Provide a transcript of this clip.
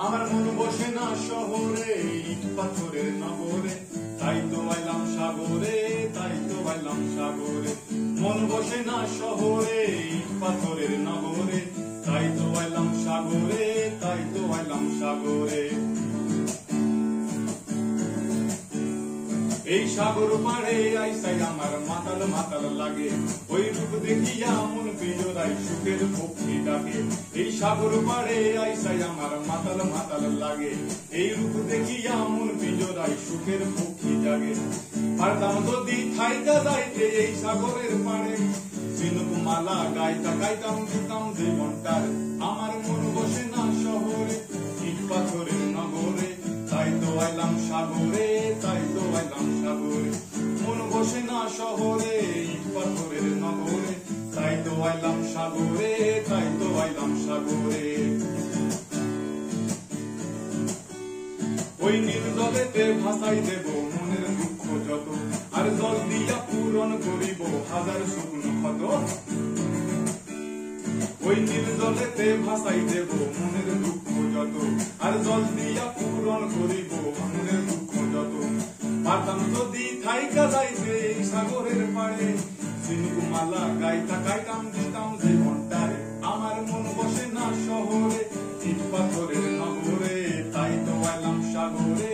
আমার মন বসে না শহরে, ইট পাথরের নগরে, তাই তো আইলাম সাগরে, তাই তো আইলাম সাগরে। মন বসে না শহরে, ইট পাথরের নগরে, তাই তো আইলাম সাগরে, তাই তো আইলাম সাগরে। এই সাগর পাড়ে আইসাই আমার মাতাল মাতাল লাগে, ওই রূপ দেখিয়া মন পিজরাই সুখের পক্ষী ডাকে। এই সাগর পাড়ে আইসাই আমার মাতাল মাতাল লাগে, এই রূপ দেখিয়া মন পিজরাই সুখের পক্ষী জাগে। পারতাম যদি থাইকা যাইতে এই সাগরের পাড়ে, ঝিনুক মালা গাইতা গাইতাম দিতাম জীবনটার। আমার মন বসে না শহরে, ইট পাথরের নগরে, তাই তো আইলাম সাগরে, তাই তো আইলাম সাগরে। মন বসে না শহরে, ইট পাথরের নগরে, তাই তো আইলাম সাগরে, তাই তো আইলাম সাগরে। ওই নীল জলেতে ভাসাই দেব মনের দুঃখ যত, আর জল দিয়া পূরণ করিব হাজার শুকনো ক্ষত। ওই নীল জলেতে ভাসাই দেব মনের দুঃখ যত, আর জল দিয়া পূরণ করিব মনের দুঃখ যত। পারতাম যদি থাইকা যাইতে এই সাগরের পাড়ে, ঝিনুক মালা গাইতা গাইতাম দিতাম জীবনটারে। আমার মন বসে না শহরে, ইট পাথরের নগরে, তাই তো আইলাম সাগরে,